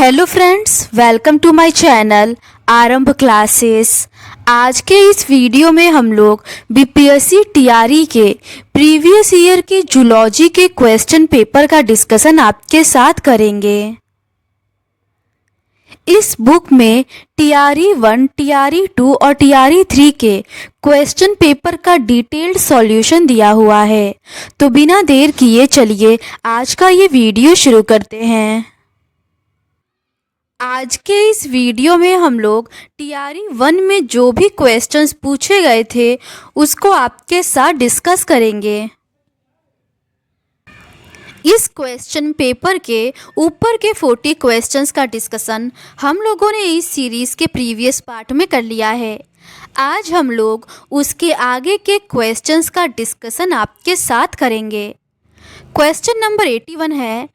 Hello friends, welcome to my channel Aarambh classes. आज के इस वीडियो में हम लोग बीपीएससी टीआरई के प्रीवियस ईयर के जूलॉजी के क्वेश्चन पेपर का डिस्कशन आपके साथ करेंगे। इस बुक में टीआरई 1, टीआरई 2 और टीआरई 3 के क्वेश्चन पेपर का डिटेल्ड सॉल्यूशन दिया हुआ है। तो बिना देर किए चलिए आज का ये वीडियो शुरू करते हैं। आज के इस वीडियो में हम लोग टीआरई 1 में जो भी क्वेश्चंस पूछे गए थे उसको आपके साथ डिस्कस करेंगे। इस क्वेश्चन पेपर के ऊपर के 40 क्वेश्चंस का डिस्कशन हम लोगों ने इस सीरीज़ के प्रीवियस पार्ट में कर लिया है। आज हम लोग उसके आगे के क्वेश्चंस का डिस्कशन आपके साथ करेंगे। क्वेश्चन नंबर 81 है,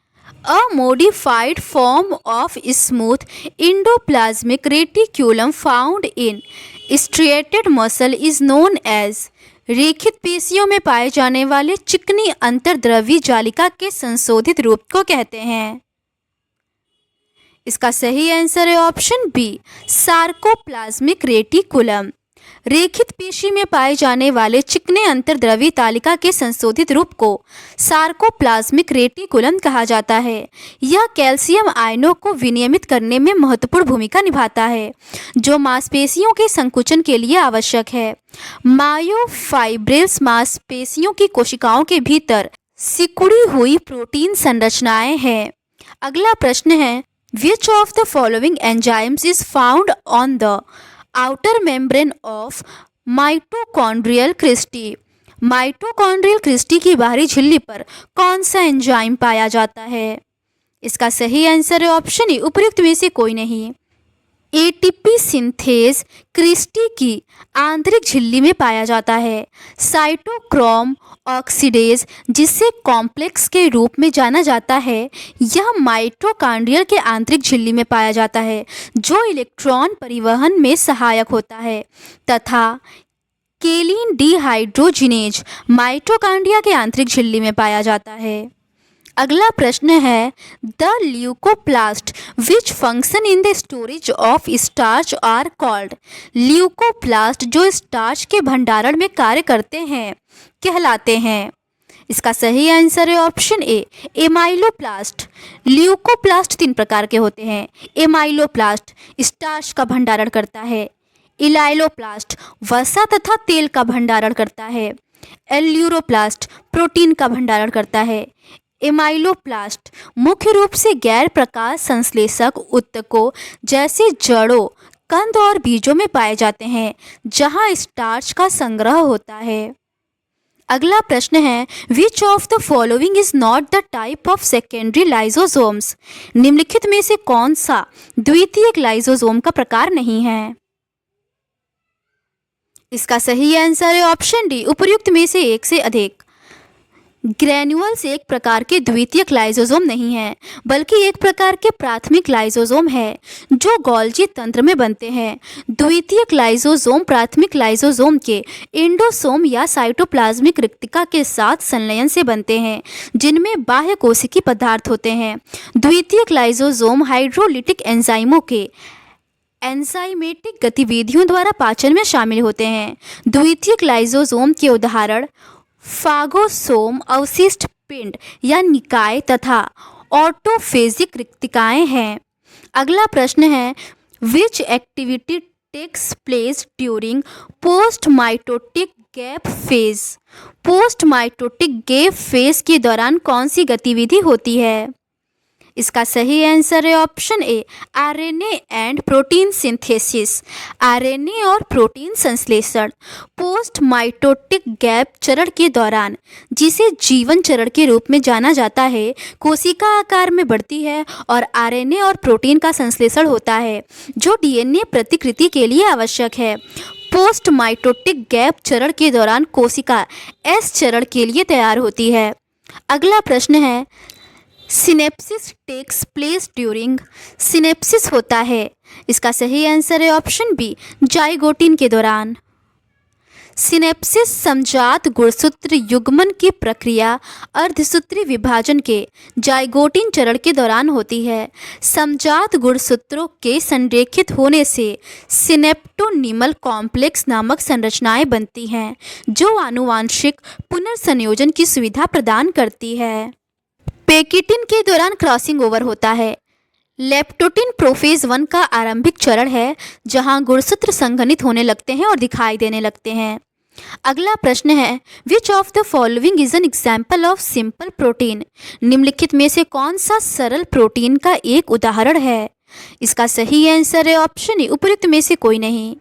A modified form of smooth endoplasmic reticulum found in striated muscle is known as। रेखित पेशियों में पाए जाने वाले चिकनी अंतर्द्रवी जालिका के संशोधित रूप को कहते हैं। इसका सही आंसर है ऑप्शन बी, सार्कोप्लाज्मिक रेटिकुलम। रेखित पेशी में पाए जाने वाले चिकने अंतर्द्रवी तालिका के संशोधित रूप को सार्कोप्लाज्मिक रेटिकुलम कहा जाता है। यह कैल्शियम आयनों को विनियमित करने में महत्वपूर्ण भूमिका निभाता है, जो मांसपेशियों के संकुचन के लिए आवश्यक है। मायोफाइब्रिल्स मांसपेशियों की कोशिकाओं के भीतर सिकुड़ी हुई प्रोटीन संरचनाएं हैं। अगला प्रश्न है, which of the following enzymes is found on the outer membrane of mitochondrial cristae. Mitochondrial cristae की बाहरी झिल्ली पर कौन सा एंजाइम पाया जाता है? इसका सही आंसर है ऑप्शन ए, उपर्युक्त में से कोई नहीं। एटीपी सिंथेज क्रिस्टी की आंतरिक झिल्ली में पाया जाता है। साइटोक्रोम ऑक्सीडेज, जिसे कॉम्प्लेक्स के रूप में जाना जाता है, यह माइटोकॉन्ड्रियल के आंतरिक झिल्ली में पाया जाता है, जो इलेक्ट्रॉन परिवहन में सहायक होता है। तथा केलिन डिहाइड्रोजिनेज माइटोकॉन्ड्रिया के आंतरिक झिल्ली में पाया जाता है। अगला प्रश्न है, the leucoplast which function in the storage of starch are called. Leucoplast जो स्टार्च के भंडारण में कार्य करते हैं कहलाते हैं। इसका सही आंसर है ऑप्शन ए, एमाइलोप्लास्ट। ल्यूकोप्लास्ट 3 प्रकार के होते हैं। एमाइलोप्लास्ट स्टार्च का भंडारण करता है। इलाइलोप्लास्ट वसा तथा तेल का भंडारण करता है। एल्यूरोप्लास्ट प्रोटीन का भंडारण करता है। एमाइलोप्लास्ट मुख्य रूप से गैर प्रकाश संश्लेषक ऊतकों जैसे जड़ों, कंद और बीजों में पाए जाते हैं, जहां स्टार्च का संग्रह होता है। अगला प्रश्न है, which of the following is not the type of secondary lysosomes. निम्नलिखित में से कौन सा द्वितीयक लाइजोसोम का प्रकार नहीं है? इसका सही आंसर है ऑप्शन डी, उपर्युक्त में से एक से अधिक। ग्रैन्युअल्स एक प्रकार के द्वितीयक लाइजोसोम नहीं है, बल्कि एक प्रकार के प्राथमिक लाइजोसोम है, जो गोल्जी तंत्र में बनते हैं। द्वितीयक लाइजोसोम प्राथमिक लाइजोसोम के एंडोसोम या साइटोप्लाज्मिक रिक्तिका के साथ संलयन से बनते हैं, जिनमें बाह्य कोशिकी पदार्थ होते हैं। द्वितीयक लाइजोसोम हाइड्रोलिटिक एंजाइमों के एंजाइमेटिक गतिविधियों द्वारा पाचन में शामिल होते हैं। द्वितीयक लाइजोसोम के उदाहरण फागोसोम अवशिष्ट पिंड या निकाय तथा ऑटोफेजिक रिक्तिकाएं हैं। अगला प्रश्न है, which activity takes place during post mitotic gap phase. Post mitotic gap phase के दौरान कौन सी गतिविधि होती है? इसका सही आंसर है option A, RNA and protein synthesis. RNA और प्रोटीन संश्लेषण पोस्ट माइटोटिक गैप चरण के दौरान, जिसे जीवन चरण के रूप में जाना जाता है, कोशिका आकार में बढ़ती है और आरएनए और प्रोटीन का संश्लेषण होता है, जो डीएनए प्रतिकृति के लिए आवश्यक है। पोस्ट माइटोटिक गैप चरण के दौरान कोशिका एस चरण के लिए तैयार होती है। अगला प्रश्न है, synapsis takes place during. Synapsis होता है, इसका सही आंसर है ऑप्शन बी, जाइगोटिन के दौरान। सिनेप्सिस समजात गुणसूत्र युग्मन की प्रक्रिया अर्धसूत्री विभाजन के जाइगोटिन चरण के दौरान होती है। समजात गुणसूत्रों के संरेखित होने से सिनेप्टोनिमल कॉम्प्लेक्स नामक संरचनाएं बनती हैं जो आनुवांशिक पुनर्संयोजन की सुविधा प्रदान करती है। पेकिटिन के दौरान क्रॉसिंग ओवर होता है। लेप्टोटिन प्रोफेज 1 का आरंभिक चरण है जहां गुणसूत्र संघनित होने लगते हैं और दिखाई देने लगते हैं। अगला प्रश्न है, which of the following is an example of simple protein? निम्नलिखित में से कौन सा सरल प्रोटीन का एक उदाहरण है? इसका सही आंसर है ऑप्शन ए, उपयुक्त में से कोई नहीं।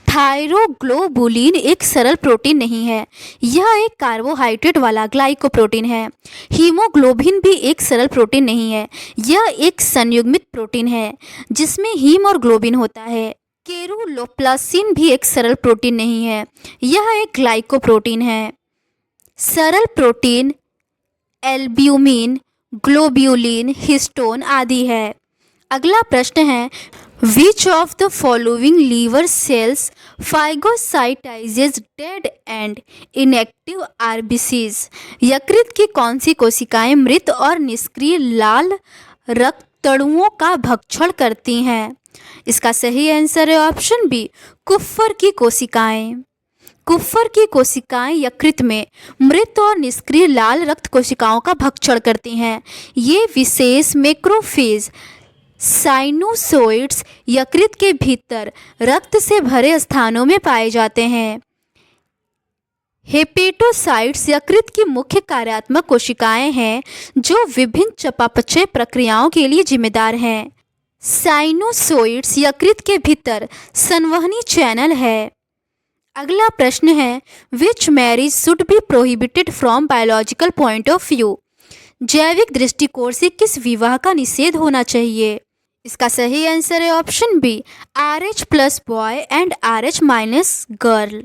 थायरोग्लोबुलिन एक सरल प्रोटीन नहीं है, यह एक कार्बोहाइड्रेट वाला ग्लाइकोप्रोटीन है। हीमोग्लोबिन भी एक सरल प्रोटीन नहीं है, यह एक संयुग्मित प्रोटीन है जिसमें हीम और ग्लोबिन होता है। केरुलोप्लासिन भी एक सरल प्रोटीन नहीं है, यह एक ग्लाइकोप्रोटीन है। सरल प्रोटीन एल्ब्यूमिन, ग्लोब्यूलिन, हिस्टोन आदि है। अगला प्रश्न है, which of the following liver cells phagocytises dead and inactive RBCs? यकृत की कौन सी कोशिकाएं मृत और निष्क्रिय लाल रक्तणुओं का भक्षण करती हैं? इसका सही आंसर है ऑप्शन बी, कुप्फर की कोशिकाएं। कुप्फर की कोशिकाएं यकृत में मृत और निष्क्रिय लाल रक्त कोशिकाओं का भक्षण करती हैं। ये विशेष मैक्रोफेज साइनोसोइड्स यकृत के भीतर रक्त से भरे स्थानों में पाए जाते हैं। हेपेटोसाइट्स यकृत की मुख्य कार्यात्मक कोशिकाएं हैं जो विभिन्न चयापचय प्रक्रियाओं के लिए जिम्मेदार हैं। साइनोसोइड्स यकृत के भीतर संवहनी चैनल है। अगला प्रश्न है, which marriage should be prohibited from biological point of view? जैविक दृष्टिकोण से किस विवाह का निषेध होना चाहिए? इसका सही आंसर है option B, RH+ boy and RH- girl.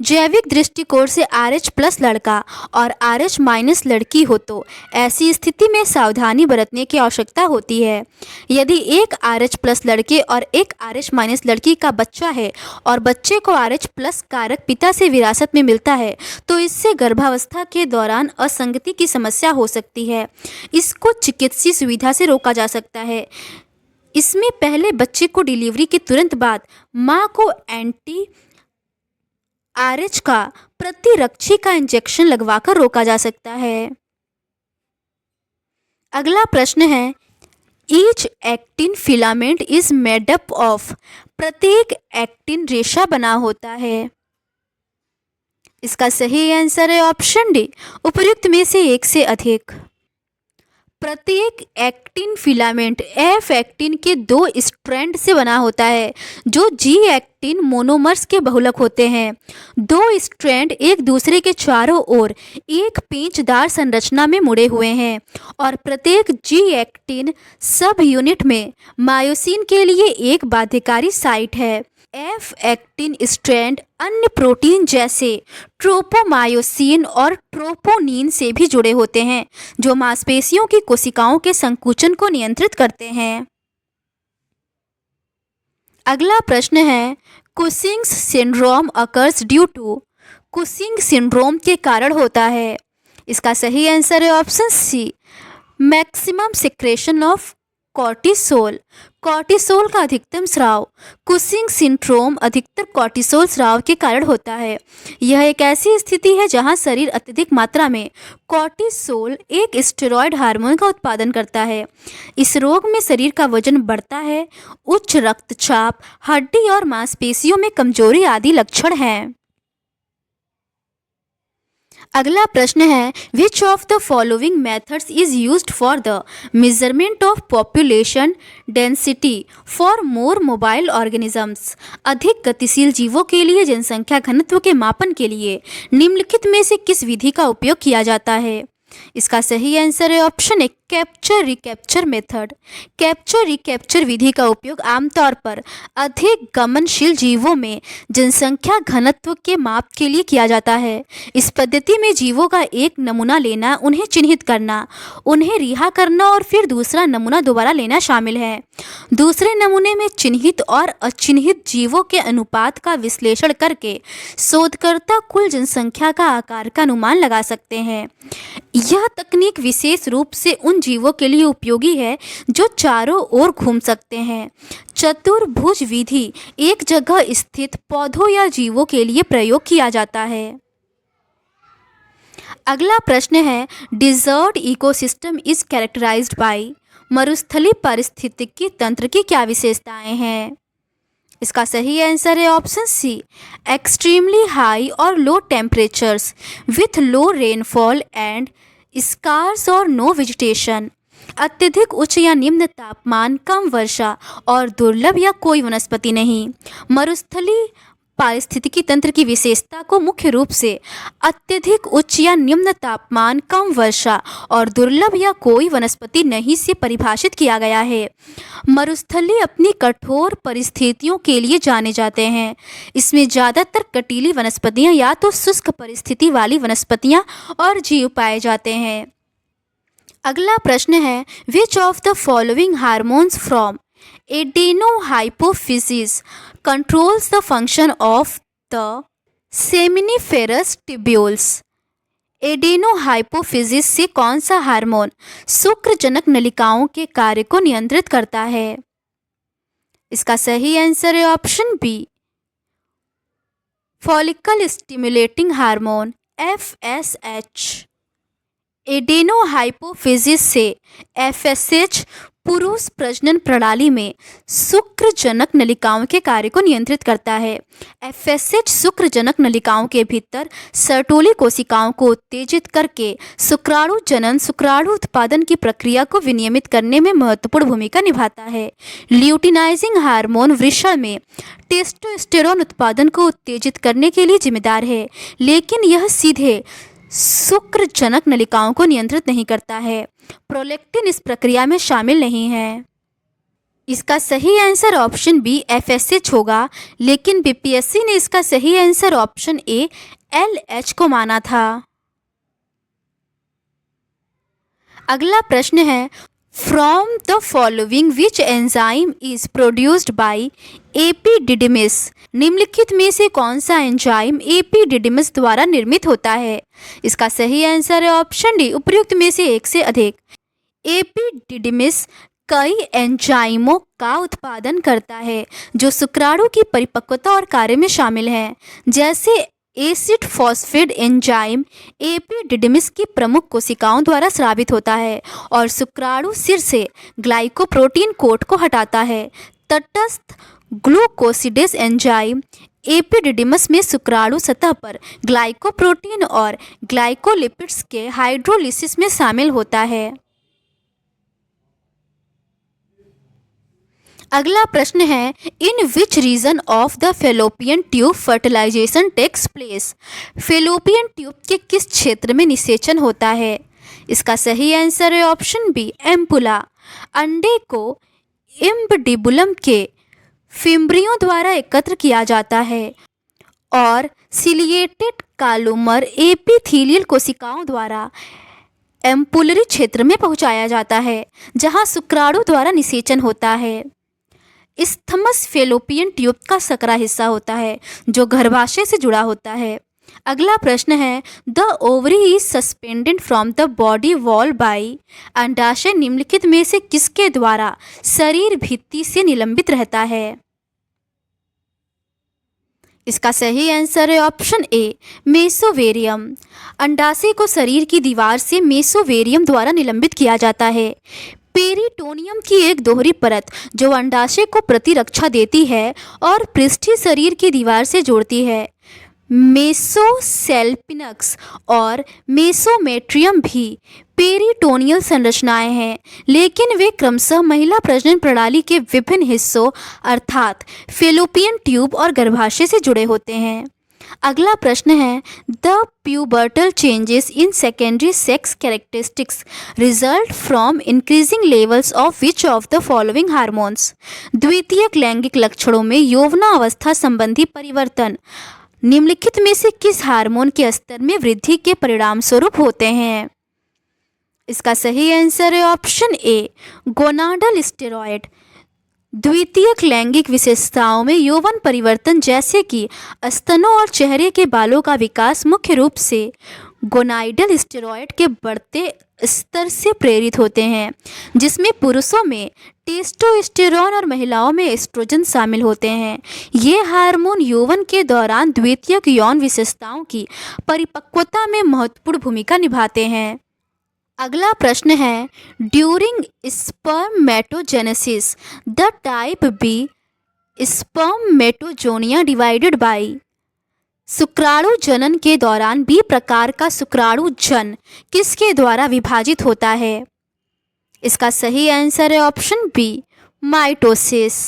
जैविक दृष्टिकोण से RH+ लड़का और RH- लड़की हो तो ऐसी स्थिति में सावधानी बरतने की आवश्यकता होती है। यदि एक RH+ लड़के और एक RH- लड़की का बच्चा है और बच्चे को RH+ कारक पिता से विरासत में मिलता है तो इससे गर्भावस्था के दौरान असंगति की समस्या हो सकती है। इसको चिकित्सीय सुविधा से रोका जा सकता है। इसमें पहले बच्चे को डिलीवरी के तुरंत बाद माँ को RH का प्रतिरक्षी का इंजेक्शन लगवाकर रोका जा सकता है। अगला प्रश्न है, each actin filament is made up of? प्रत्येक एक्टिन रेशा बना होता है। इसका सही आंसर है ऑप्शन डी, उपर्युक्त में से एक से अधिक। प्रत्येक एक्टिन फिलामेंट एफ एक्टिन के 2 स्ट्रैंड से बना होता है जो जी एक्टिन मोनोमर्स के बहुलक होते हैं। 2 स्ट्रैंड एक दूसरे के चारों ओर एक पेंचदार संरचना में मुड़े हुए हैं और प्रत्येक जी एक्टिन सब यूनिट में मायोसिन के लिए एक बाध्यकारी साइट है। एफ एक्टिन स्ट्रैंड अन्य प्रोटीन जैसे ट्रोपोमायोसिन और ट्रोपोनिन से भी जुड़े होते हैं जो मांसपेशियों की कोशिकाओं के संकुचन को नियंत्रित करते हैं। अगला प्रश्न है, Cushing's syndrome occurs due to? Cushing syndrome के कारण होता है। इसका सही आंसर है option C, maximum secretion of cortisol. Cortisol का अधिकतम स्राव। कुशिंग सिंड्रोम अधिकतर कॉर्टिसोल स्राव के कारण होता है। यह एक ऐसी स्थिति है जहां शरीर अत्यधिक मात्रा में कॉर्टिसोल एक स्टेरॉयड हार्मोन का उत्पादन करता है। इस रोग में शरीर का वजन बढ़ता है, उच्च रक्तचाप, हड्डी और मांसपेशियों में कमजोरी आदि लक्षण हैं। अगला प्रश्न है, which of the following methods is used for the measurement of population density for more mobile organisms? अधिक गतिशील जीवों के लिए जनसंख्या घनत्व के मापन के लिए निम्नलिखित में से किस विधि का उपयोग किया जाता है? इसका सही आंसर है option A, capture recapture method. Capture recapture विधि का उपयोग आमतौर पर अधिक गमनशील जीवों में जनसंख्या घनत्व के माप के लिए किया जाता है। इस पद्धति में जीवों का एक नमूना लेना, उन्हें चिन्हित करना, उन्हें रिहा करना और फिर दूसरा नमूना दोबारा लेना शामिल है। दूसरे नमूने में चिन्हित और अचिन्हित जीवों के अनुपात का विश्लेषण करके शोधकर्ता कुल जनसंख्या का आकार का अनुमान लगा सकते हैं। यह तकनीक विशेष रूप से उन जीवों के लिए उपयोगी है जो चारों ओर घूम सकते हैं। चतुर्भुज विधि एक जगह स्थित पौधों या जीवों के लिए प्रयोग किया जाता है। अगला प्रश्न है, desert ecosystem is characterized by. मरुस्थलीय पारिस्थितिकी तंत्र की क्या विशेषताएं हैं? इसका सही आंसर है ऑप्शन सी, एक्सट्रीमली हाई और low temperatures with low rainfall and scarce और नो वेजिटेशन। अत्यधिक उच्च या निम्न तापमान, कम वर्षा और दुर्लभ या कोई वनस्पति नहीं। मरुस्थलीय पारिस्थितिकी तंत्र की विशेषता को मुख्य रूप से अत्यधिक उच्च या निम्न तापमान, कम वर्षा और दुर्लभ या कोई वनस्पति नहीं से परिभाषित किया गया है। मरुस्थलीय अपनी कठोर परिस्थितियों के लिए जाने जाते हैं। इसमें ज़्यादातर कटीली वनस्पतियां या तो शुष्क परिस्थिति वाली वनस्पतियां और जीव पाए जाते हैं। अगला प्रश्न है, which of the following hormones from adenohypophysis controls the function of the seminiferous tubules। एडेनोहाइपोफिजिस से कौन सा हार्मोन शुक्रजनक नलिकाओं के कार्य को नियंत्रित करता है? इसका सही आंसर है option B, follicle stimulating hormone FSH। Adenohypophysis से FSH पुरुष प्रजनन प्रणाली में शुक्रजनक नलिकाओं के कार्य को नियंत्रित करता है। FSH शुक्रजनक नलिकाओं के भीतर सर्टोली कोशिकाओं को उत्तेजित करके शुक्राणु जनन, शुक्राणु उत्पादन की प्रक्रिया को विनियमित करने में महत्वपूर्ण भूमिका निभाता है। ल्यूटिनाइजिंग हार्मोन वृषण में टेस्टोस्टेरोन उत्पादन को उत्तेजित करने के लिए जिम्मेदार है, लेकिन यह सीधे शुक्रजनक नलिकाओं को नियंत्रित नहीं करता है। प्रोलैक्टिन इस प्रक्रिया में शामिल नहीं है। इसका सही आंसर ऑप्शन बी FSH होगा, लेकिन BPSC ने इसका सही आंसर ऑप्शन ए LH को माना था। अगला प्रश्न है, from the following which enzyme is produced by epididymis. निम्नलिखित में से कौन सा एंजाइम एपिडिडिमिस द्वारा निर्मित होता है? इसका सही आंसर है ऑप्शन डी, उपर्युक्त में से एक से अधिक। एपिडिडिमिस कई एंजाइमों का उत्पादन करता है जो शुक्राणु की परिपक्वता और कार्य में शामिल हैं, जैसे एसिड फॉस्फेट एंजाइम एपिडिडिमिस की प्रमुख कोशिकाओं द्वारा स्रावित होता है और शुक्राणु सिर से ग्लाइकोप्रोटीन कोट को हटाता है। तटस्थ ग्लूकोसिडेस एंजाइम एपिडिडिमस में शुक्राणु सतह पर ग्लाइकोप्रोटीन और ग्लाइकोलिपिड्स के हाइड्रोलिसिस में शामिल होता है। अगला प्रश्न है, in which region of the fallopian tube fertilization takes place. Fallopian tube के किस क्षेत्र में निषेचन होता है? इसका सही आंसर है ऑप्शन बी, एम्पुला। अंडे को इम्बडिबुलम के फिम्ब्रियों द्वारा एकत्र किया जाता है और सिलिएटेड कालुमर एपिथेलियल कोशिकाओं द्वारा एम्पुलरी क्षेत्र में पहुंचाया जाता है, जहां शुक्राणु द्वारा निषेचन होता है। इस्थमस फेलोपियन ट्यूब का सकरा हिस्सा होता है जो गर्भाशय से जुड़ा होता है। अगला प्रश्न है, the ovary is suspended from the body wall bye. अंडाशय निम्नलिखित में से किसके द्वारा शरीर भित्ति से निलंबित रहता है? इसका सही आंसर है ऑप्शन ए, मेसोवेरियम। अंडाशय को शरीर की दीवार से मेसोवेरियम द्वारा निलंबित किया जाता है। पेरिटोनियम की एक दोहरी परत जो अंडाशय को प्रतिरक्षा देती है और पृष्ठीय शरीर की दीवार से जोड़ती है। मेसोसेल्पिनक्स और मेसोमेट्रियम भी पेरिटोनियल संरचनाएं हैं, लेकिन वे क्रमशः महिला प्रजनन प्रणाली के विभिन्न हिस्सों अर्थात फेलोपियन ट्यूब और गर्भाशय से जुड़े होते हैं। अगला प्रश्न है, the pubertal changes in secondary sex characteristics result from increasing levels of which of the following hormones. द्वितीयक लैंगिक लक्षणों में यौवनावस्था संबंधी परिवर्तन निम्नलिखित में से किस हार्मोन के स्तर में वृद्धि के परिणाम स्वरूप होते हैं। इसका सही आंसर है ऑप्शन ए, गोनाडल स्टेरॉयड। द्वितीयक लैंगिक विशेषताओं में यौवन परिवर्तन जैसे कि स्तनों और चेहरे के बालों का विकास मुख्य रूप से गोनाइडल स्टेरॉयड के बढ़ते स्तर से प्रेरित होते हैं, जिसमें पुरुषों में टेस्टोस्टेरोन और महिलाओं में एस्ट्रोजन शामिल होते हैं। ये हार्मोन यौवन के दौरान द्वितीयक यौन विशेषताओं की परिपक्वता में महत्वपूर्ण भूमिका निभाते हैं। अगला प्रश्न है, during spermatogenesis the type B spermatogonia divided by. शुक्राणु जनन के दौरान बी प्रकार का शुक्राणु जन किसके द्वारा विभाजित होता है। इसका सही आंसर है ऑप्शन बी, माइटोसिस।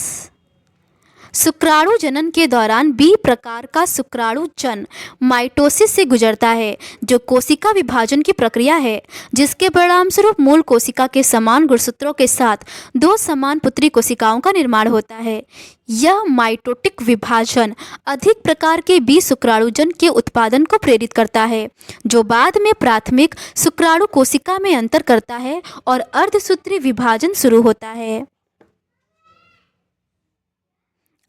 शुक्राणु जनन के दौरान बी प्रकार का शुक्राणु जन माइटोसिस से गुजरता है, जो कोशिका विभाजन की प्रक्रिया है, जिसके परिणामस्वरूप मूल कोशिका के समान गुणसूत्रों के साथ दो समान पुत्री कोशिकाओं का निर्माण होता है। यह माइटोटिक विभाजन अधिक प्रकार के बी शुक्राणुजन के उत्पादन को प्रेरित करता है, जो बाद में प्राथमिक शुक्राणु कोशिका में अंतर करता है और अर्धसूत्री विभाजन शुरू होता है।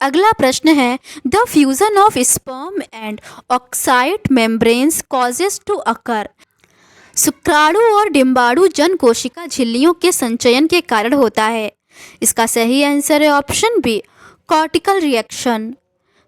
अगला प्रश्न है, the fusion of sperm and oxide membranes causes to occur. शुक्राणु और डिम्बाणु जन कोशिका झिल्लियों के संचयन के कारण होता है। इसका सही आंसर है ऑप्शन बी, कॉर्टिकल रिएक्शन।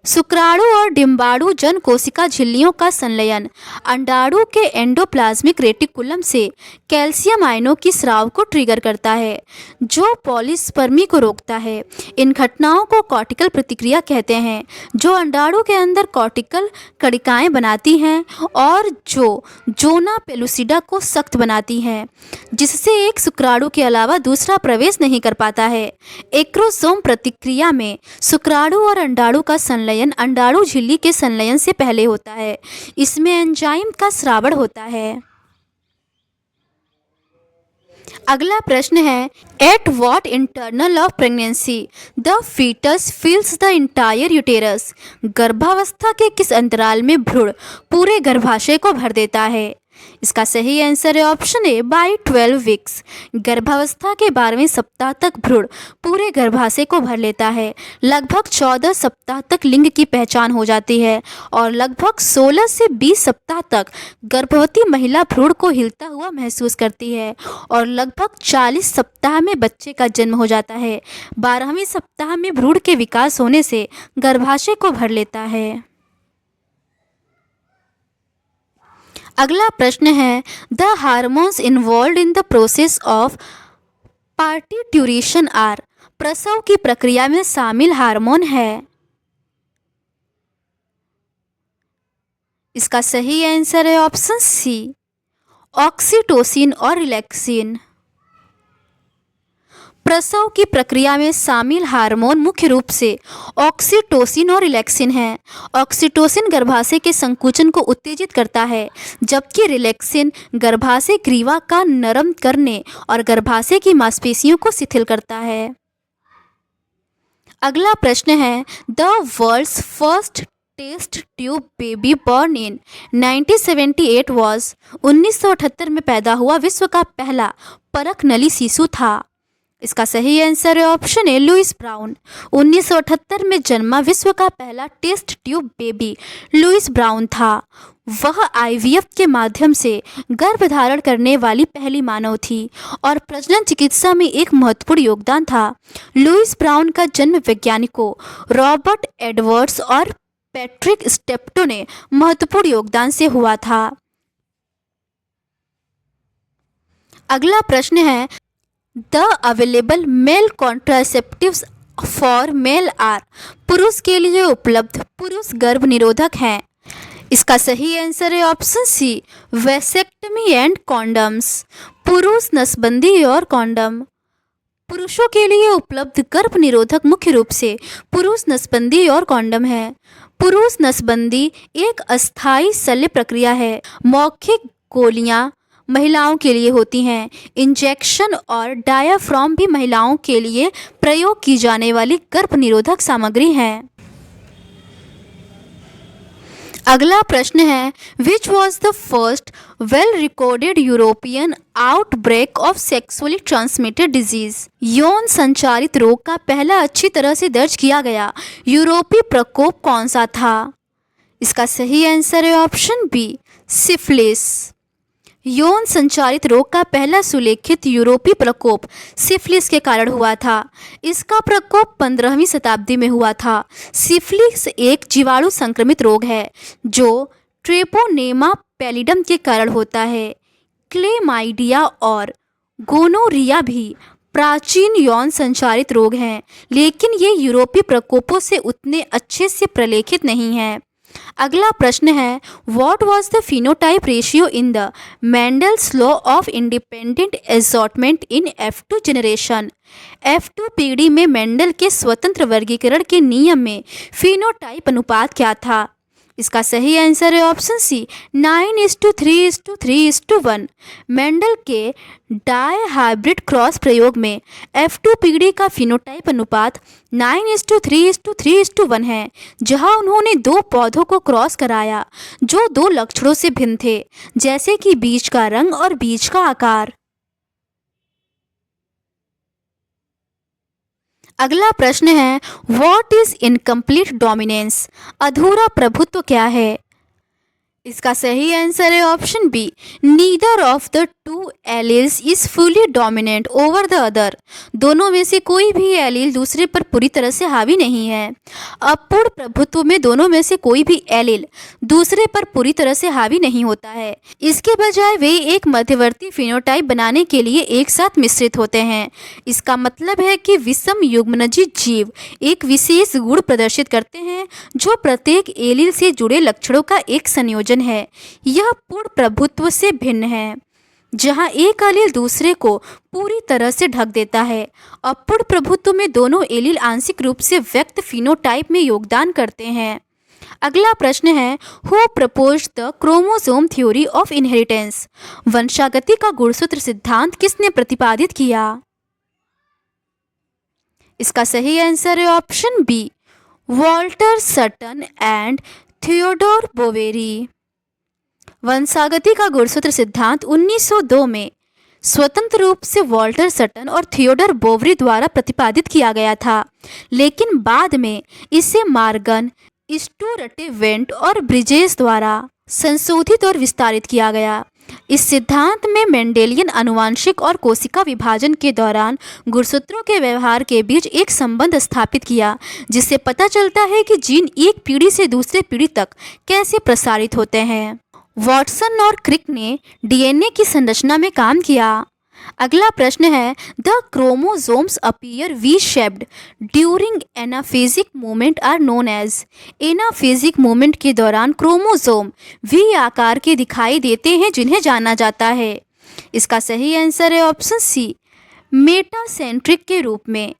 शुक्राणु और डिम्बाणु जन कोशिका झिल्लियों का संलयन अंडाणु के एंडोप्लाज्मिक रेटिकुलम से कैल्शियम आयनों की स्राव को ट्रिगर करता है, जो पॉलीस्पर्मी को रोकता है। इन घटनाओं को कॉर्टिकल प्रतिक्रिया कहते हैं, जो अंडाणु के अंदर कॉर्टिकल कणिकाएं बनाती हैं और जो जोना पेलुसिडा को सख्त बनाती हैं, जिससे एक शुक्राणु के अलावा दूसरा प्रवेश नहीं कर पाता है। एक्रोसोम प्रतिक्रिया में शुक्राणु और अंडाणु का संलयन अंडाणु झिल्ली के संलयन से पहले होता है। इसमें एंजाइम का स्रावण होता है। अगला प्रश्न है, at what interval of pregnancy the foetus fills the entire uterus. गर्भावस्था के किस अंतराल में भ्रूण पूरे गर्भाशय को भर देता है। इसका सही आंसर है ऑप्शन ए, बाई 12 वीक्स। गर्भावस्था के 12वें सप्ताह तक भ्रूण पूरे गर्भाशय को भर लेता है। लगभग 14 सप्ताह तक लिंग की पहचान हो जाती है और लगभग 16 से 20 सप्ताह तक गर्भवती महिला भ्रूण को हिलता हुआ महसूस करती है और लगभग 40 सप्ताह में बच्चे का जन्म हो जाता है। 12वें सप्ताह में भ्रूण के विकास होने से गर्भाशय को भर लेता है। अगला प्रश्न है, the hormones involve in the process of parturition are. प्रसव की प्रक्रिया में शामिल हार्मोन है। इसका सही आंसर है ऑप्शन सी, ऑक्सीटोसिन और रिलैक्सिन। प्रसव की प्रक्रिया में शामिल हार्मोन मुख्य रूप से ऑक्सीटोसिन और रिलैक्सिन हैं। ऑक्सीटोसिन गर्भाशय के संकुचन को उत्तेजित करता है, जबकि रिलैक्सिन गर्भाशय ग्रीवा का नरम करने और गर्भाशय की मांसपेशियों को शिथिल करता है। अगला प्रश्न है, the world's first test tube baby born in 1978 was. 1978 में पैदा हुआ विश्व का पहला परख नली शिशु था। इसका सही आंसर है ऑप्शन ए, लुइस ब्राउन। 1978 में जन्मा विश्व का पहला test tube baby Louise Brown था। वह आईवीएफ के माध्यम से गर्भधारण करने वाली पहली मानव थी और प्रजनन चिकित्सा में एक महत्वपूर्ण योगदान था। लुइस ब्राउन का जन्म वैज्ञानिकों रॉबर्ट एडवर्ड्स और पैट्रिक स्टेप्टो ने महत्वपूर्ण योगदान से हुआ था। अगला प्रश्न है, the available male contraceptives for male are. पुरुष के लिए उपलब्ध पुरुष गर्भ निरोधक हैं। इसका सही आंसर है ऑप्शन सी, वैसेक्टमी एंड कॉन्डम्स। पुरुष नसबंदी और कॉन्डम। पुरुषों के लिए उपलब्ध गर्भ निरोधक मुख्य रूप से पुरुष नसबंदी और कॉन्डम है। पुरुष नसबंदी एक अस्थायी शल्य प्रक्रिया है। मौखिक गोलियां महिलाओं के लिए होती हैं। इंजेक्शन और डायाफ्राम भी महिलाओं के लिए प्रयोग की जाने वाली गर्भ निरोधक सामग्री हैं। अगला प्रश्न है, which was the first well recorded European outbreak of sexually transmitted disease? यौन संचारित रोग का पहला अच्छी तरह से दर्ज किया गया यूरोपीय प्रकोप कौन सा था? इसका सही आंसर है ऑप्शन बी, सिफिलिस। यौन संचारित रोग का पहला सुलेखित यूरोपीय प्रकोप सिफिलिस के कारण हुआ था। इसका प्रकोप 15वीं शताब्दी में हुआ था। सिफिलिस एक जीवाणु संक्रमित रोग है जो ट्रेपोनेमा पैलिडम के कारण होता है। क्लेमाइडिया और गोनोरिया भी प्राचीन यौन संचारित रोग हैं, लेकिन ये यूरोपीय प्रकोपों से उतने अच्छे से प्रलेखित नहीं हैं। अगला प्रश्न है, what was the phenotype ratio in the Mendel's law of independent assortment in F2 generation? F2 पीढ़ी में मेंडल के स्वतंत्र वर्गीकरण के नियम में फिनोटाइप अनुपात क्या था? इसका सही आंसर है ऑप्शन सी, 9:3:3:1। मेंडल के डाई हाइब्रिड क्रॉस प्रयोग में F2 पीढ़ी का फिनोटाइप अनुपात 9:3:3:1 है, जहां उन्होंने दो पौधों को क्रॉस कराया जो दो लक्षणों से भिन्न थे, जैसे कि बीज का रंग और बीज का आकार। अगला प्रश्न है, व्हाट इज इनकम्प्लीट डोमिनेंस? अधूरा प्रभुत्व क्या है? इसका सही आंसर है option B, neither of the two alleles is fully dominant over the other. दोनों में से कोई भी एलील दूसरे पर पूरी तरह से हावी नहीं है। अपूर्ण प्रभुत्व में दोनों में से कोई भी एलील दूसरे पर पूरी तरह से हावी नहीं होता है। इसके बजाय वे एक मध्यवर्ती फिनोटाइप बनाने के लिए एक साथ मिश्रित होते हैं। इसका मतलब है कि विषम युग्मनजी जीव एक विशेष गुण प्रदर्शित करते हैं जो प्रत्येक एलील से जुड़े लक्षणों का एक संयोजन है। यह पूर्ण प्रभुत्व से भिन्न है, जहां एक एलील दूसरे को पूरी तरह से ढक देता है। अपूर्ण प्रभुत्व में दोनों एलील आंशिक रूप से व्यक्त फिनोटाइप में योगदान करते हैं। अगला प्रश्न है, who proposed the chromosome theory of inheritance? वंशागति का गुणसूत्र सिद्धांत किसने प्रतिपादित किया? इसका सही आंसर है option B, Walter Sutton and Theodore Boveri. वंशागति का गुणसूत्र सिद्धांत 1902 में स्वतंत्र रूप से वॉल्टर सटन और थियोडोर बोवेरी द्वारा प्रतिपादित किया गया था, लेकिन बाद में इसे मार्गन, स्टुअर्ट और ब्रिजेस द्वारा संशोधित और विस्तारित किया गया। इस सिद्धांत में मेंडेलियन आनुवंशिक और कोशिका विभाजन के दौरान गुणसूत्रों के व्यवहार के बीच एक संबंध स्थापित किया, जिससे पता चलता है कि जीन एक पीढ़ी से दूसरे पीढ़ी तक कैसे प्रसारित होते हैं। वॉटसन और क्रिक ने डीएनए की संरचना में काम किया। अगला प्रश्न है, the chromosomes appear V shaped during anaphasic movement are known as? Anaphasic movement के दौरान क्रोमोसोम वी आकार के दिखाई देते हैं, जिन्हें जाना जाता है। इसका सही आंसर है ऑप्शन सी, मेटासेंट्रिक के रूप में।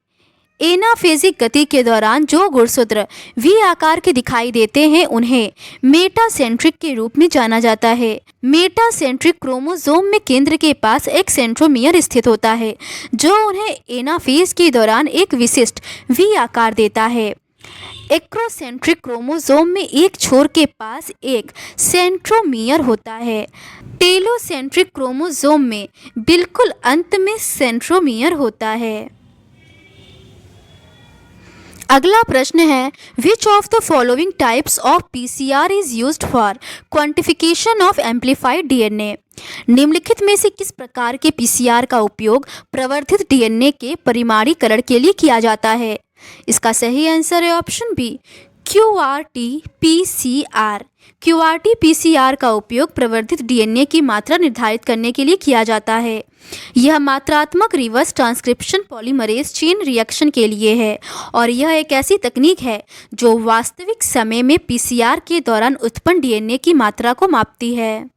एनाफेजिक गति के दौरान जो गुणसूत्र वी आकार के दिखाई देते हैं उन्हें मेटासेंट्रिक के रूप में जाना जाता है। मेटासेंट्रिक क्रोमोसोम में केंद्र के पास एक सेंट्रोमियर स्थित होता है जो उन्हें एनाफेज के दौरान एक विशिष्ट वी आकार देता है। एक्रोसेंट्रिक क्रोमोसोम में एक छोर के पास एक सेंट्रोमियर होता है। टेलोसेंट्रिक क्रोमोसोम में बिल्कुल अंत में सेंट्रोमियर होता है। अगला प्रश्न है, which of the following types of PCR is used for quantification of amplified DNA? निम्नलिखित में से किस प्रकार के पीसीआर का उपयोग प्रवर्धित डीएनए के परिमाणीकरण के लिए किया जाता है? इसका सही आंसर है option B, QRT PCR. QRT PCR का उपयोग प्रवर्धित डीएनए की मात्रा निर्धारित करने के लिए किया जाता है। यह मात्रात्मक reverse transcription polymerase chain reaction के लिए है और यह एक ऐसी तकनीक है जो वास्तविक समय में पीसीआर के दौरान उत्पन्न डीएनए की मात्रा को मापती है।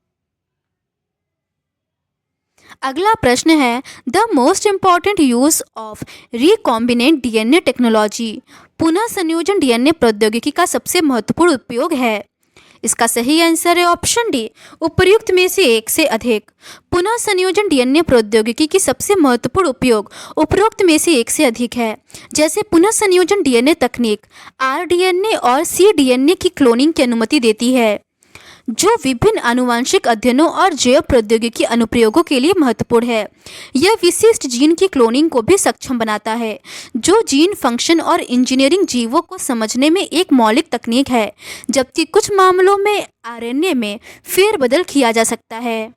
अगला प्रश्न है, the most important use of recombinant DNA technology. पुनः संयोजन डीएनए प्रौद्योगिकी का सबसे महत्वपूर्ण उपयोग है। इसका सही आंसर है ऑप्शन डी, उपर्युक्त में से एक से अधिक। पुनः संयोजन डीएनए प्रौद्योगिकी की सबसे महत्वपूर्ण उपयोग उपरोक्त में से एक से अधिक है। जैसे पुनः संयोजन डीएनए तकनीक आरडीएनए और सीडीएनए की क्लोनिंग की अनुमति देती है, जो विभिन्न आनुवंशिक अध्ययनों और जैव प्रौद्योगिकी अनुप्रयोगों के लिए महत्वपूर्ण है। यह विशिष्ट जीन की क्लोनिंग को भी सक्षम बनाता है, जो जीन फंक्शन और इंजीनियरिंग जीवों को समझने में एक मौलिक तकनीक है, जबकि कुछ मामलों में आरएनए में फेरबदल किया जा सकता है।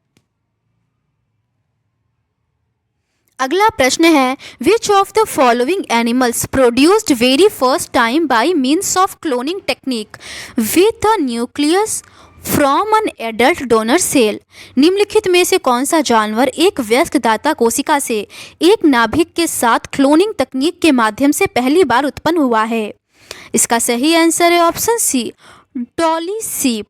अगला प्रश्न है, which of the following animals produced very first time by means of cloning technique with a nucleus from an adult donor cell. निम्नलिखित में से कौन सा जानवर एक वयस्क दाता कोशिका से एक नाभिक के साथ क्लोनिंग तकनीक के माध्यम से पहली बार उत्पन्न हुआ है? इसका सही आंसर है ऑप्शन सी, डॉली सीप।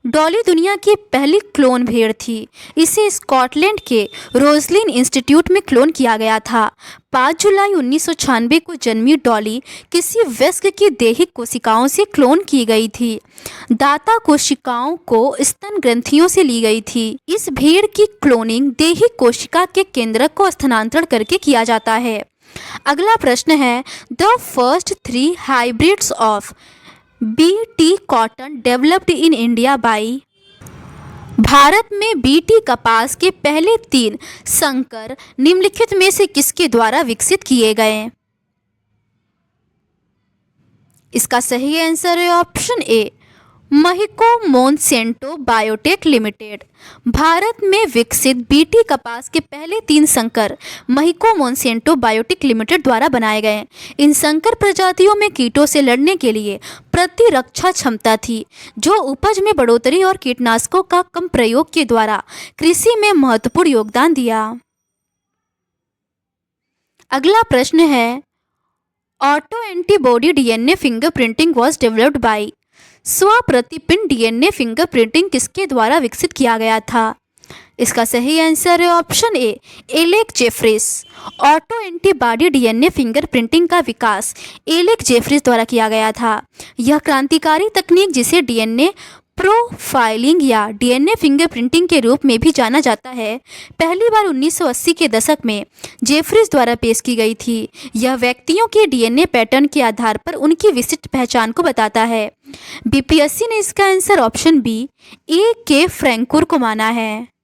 डॉली दुनिया की पहली क्लोन भेड़ थी। इसे स्कॉटलैंड के रोजलिन इंस्टीट्यूट में क्लोन किया गया था। 5 जुलाई 1996 को जन्मी डॉली किसी वयस्क की दैहिक कोशिकाओं से क्लोन की गई थी। दाता कोशिकाओं को स्तन ग्रंथियों से ली गई थी। इस भेड़ की क्लोनिंग दैहिक कोशिका के केंद्रक को स्थानांतरण करके किया जाता है। अगला प्रश्न है, the first 3 hybrids of BT cotton developed in India by. Bharat में बीटी कपास के पहले 3 संकर निम्नलिखित में से किसके द्वारा विकसित किए गए? इसका सही आंसर है ऑप्शन ए, Mahyco Monsanto biotech limited. Bharat में विकसित बीटी कपास के पहले 3 संकर महिको मोनसेंटो बायोटेक लिमिटेड द्वारा बनाए गए। इन संकर प्रजातियों में कीटों से लड़ने के लिए प्रतिरक्षा क्षमता थी, जो उपज में बढ़ोतरी और कीटनाशकों का कम प्रयोग के द्वारा कृषि में महत्वपूर्ण योगदान दिया। अगला प्रश्न है, auto antibody DNA fingerprinting was developed by. स्वप्रतिपिंड डीएनए फिंगरप्रिंटिंग किसके द्वारा विकसित किया गया था? इसका सही आंसर है option A, Alec Jeffreys. Auto antibody DNA fingerprinting का विकास एलेक जेफ्रिस द्वारा किया गया था। यह क्रांतिकारी तकनीक, जिसे डीएनए प्रोफाइलिंग या डीएनए फिंगरप्रिंटिंग के रूप में भी जाना जाता है, पहली बार 1980 के दशक में जेफ्रिस द्वारा पेश की गई थी। यह व्यक्तियों के डीएनए पैटर्न के आधार पर उनकी विशिष्ट पहचान को बताता है। बीपीएससी ने इसका आंसर ऑप्शन बी, ए के फ्रैंकुर को माना है।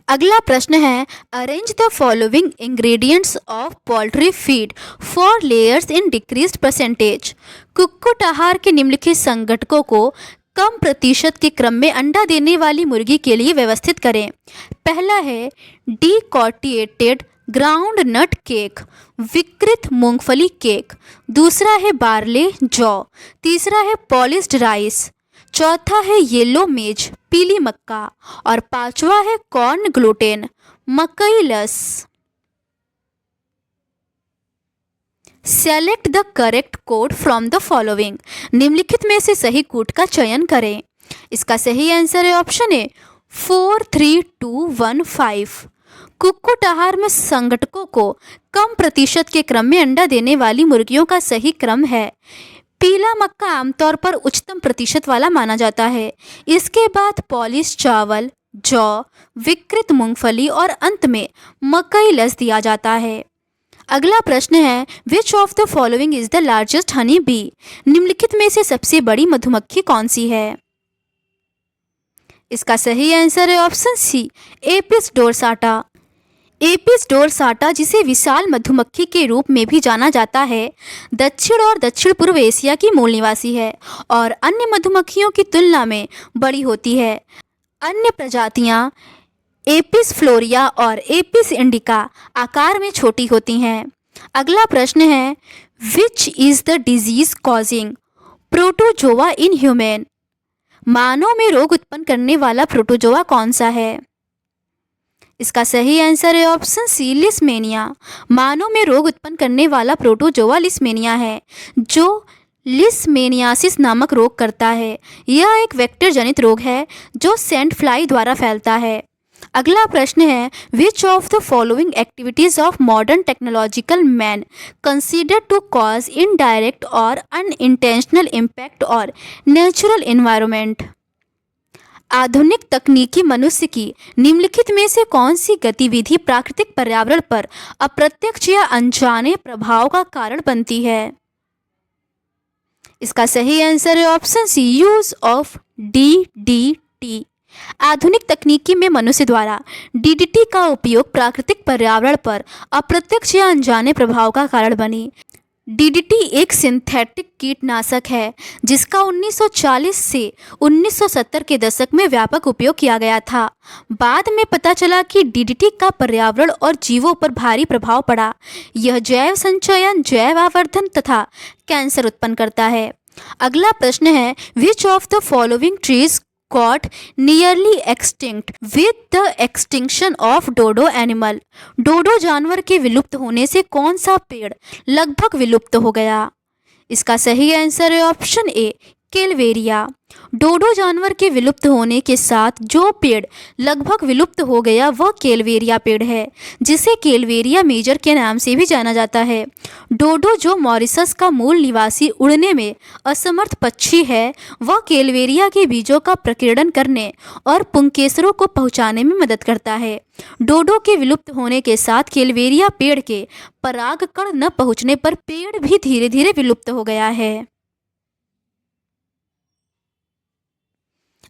अगला प्रश्न है, arrange the following ingredients of poultry feed for layers in decreased percentage. कुक्कुट आहार के निम्नलिखित संघटकों को कम प्रतिशत के क्रम में अंडा देने वाली मुर्गी के लिए व्यवस्थित करें। पहला है डिकॉटिएटेड ग्राउंड नट केक, विकृत मूंगफली केक। दूसरा है बार्ले जौ। तीसरा है पॉलिश्ड राइस। चौथा है येलो मेज, पीली मक्का। और 5वां है कॉर्न ग्लूटेन, मकई लस। Select the correct code from the following. निम्नलिखित में से सही कोड का चयन करें। इसका सही आंसर है ऑप्शन ए, 43215। कुक्कुट आहार में संघटकों को कम प्रतिशत के क्रम में अंडा देने वाली मुर्गियों का सही क्रम है। पीला मक्का आमतौर पर उच्चतम प्रतिशत वाला माना जाता है। इसके बाद पॉलिश चावल, जौ, विकृत मूंगफली और अंत में मकई लस दिया जाता है। अगला प्रश्न है, which of the following is the largest honey bee. निम्नलिखित में से सबसे बड़ी मधुमक्खी कौन सी है? इसका सही आंसर है option C, Apis dorsata. Apis dorsata, जिसे विशाल मधुमक्खी के रूप में भी जाना जाता है, दक्षिण और दक्षिण पूर्व एशिया की मूल निवासी है और अन्य मधुमक्खियों की तुलना में बड़ी होती है। अन्य प्रजातियां एपिस फ्लोरिया और एपिस इंडिका आकार में छोटी होती हैं। अगला प्रश्न है, which is the disease causing protozoa in human. मानव में रोग उत्पन्न करने वाला प्रोटोजोआ कौन सा है? इसका सही आंसर है ऑप्शन सी, लिस्मेनिया। मानव में रोग उत्पन्न करने वाला प्रोटोजोआ लिस्मेनिया है, जो लिस्मेनियासिस नामक रोग करता है। यह एक वेक्टर जनित रोग है जो सेंट फ्लाई द्वारा फैलता है। अगला प्रश्न है, which of the following activities of modern technological man consider to cause indirect और अनइंटेंशनल इम्पैक्ट और नेचुरल इन्वायरमेंट। आधुनिक तकनीकी मनुष्य की निम्नलिखित में से कौन सी गतिविधि प्राकृतिक पर्यावरण पर अप्रत्यक्ष या अनजाने प्रभाव का कारण बनती है। इसका सही आंसर है option C, use of DDT। आधुनिक तकनीकी में मनुष्य द्वारा DDT का उपयोग प्राकृतिक पर्यावरण पर अप्रत्यक्ष या अनजाने प्रभाव का कारण बनी। DDT एक सिंथेटिक कीटनाशक है जिसका 1940 से 1970 के दशक में व्यापक उपयोग किया गया था। बाद में पता चला कि DDT का पर्यावरण और जीवों पर भारी प्रभाव पड़ा। यह जैव संचयन, जैव आवर्धन तथा कैंसर उत्पन्न करता है। अगला प्रश्न है, which of the following trees got nearly extinct with the extinction of dodo animal। डोडो जानवर के विलुप्त होने से कौन सा पेड़ लगभग विलुप्त हो गया। इसका सही आंसर है ऑप्शन ए, केलवेरिया। डोडो जानवर के विलुप्त होने के साथ जो पेड़ लगभग विलुप्त हो गया वह केलवेरिया पेड़ है, जिसे केलवेरिया मेजर के नाम से भी जाना जाता है। डोडो जो मॉरिशस का मूल निवासी उड़ने में असमर्थ पक्षी है, वह केलवेरिया के बीजों का प्रकीर्णन करने और पुंकेसरों को पहुंचाने में मदद करता है। डोडो के विलुप्त होने के साथ केलवेरिया पेड़ के परागकण न पहुंचने पर पेड़ भी धीरे धीरे विलुप्त हो गया है।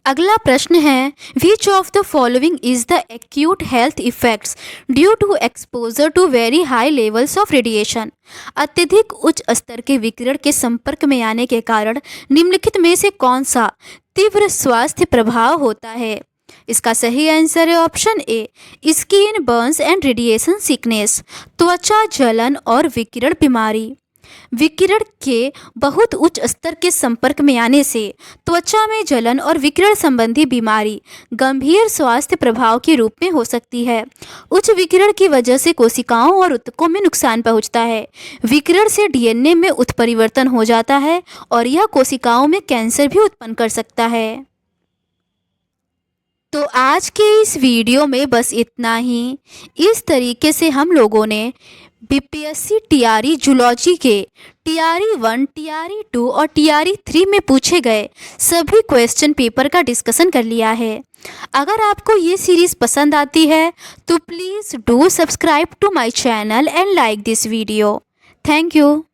अगला प्रश्न है, which of the following is the acute health effects due to exposure to very high levels of radiation. अत्यधिक उच्च स्तर के विकिरण के संपर्क में आने के कारण निम्नलिखित में से कौन सा तीव्र स्वास्थ्य प्रभाव होता है। इसका सही आंसर है option A, skin Burns and radiation sickness. त्वचा जलन और विकिरण बीमारी। विकिरण के बहुत उच्च स्तर के संपर्क में आने से त्वचा में जलन और विकिरण संबंधी बीमारी गंभीर स्वास्थ्य प्रभाव के रूप में हो सकती है। उच्च विकिरण की वजह से कोशिकाओं और ऊतकों में नुकसान पहुंचता है। विकिरण से DNA में उत्परिवर्तन हो जाता है और यह कोशिकाओं में कैंसर भी उत्पन्न कर सकता है। तो आज के इस वीडियो में बस इतना ही। इस तरीके से हम लोगों ने BPSC TRE जूलॉजी के TRE 1, TRE 2 और TRE 3 में पूछे गए सभी क्वेश्चन पेपर का डिस्कशन कर लिया है। अगर आपको ये सीरीज़ पसंद आती है तो please do subscribe to my channel and like this video. Thank you.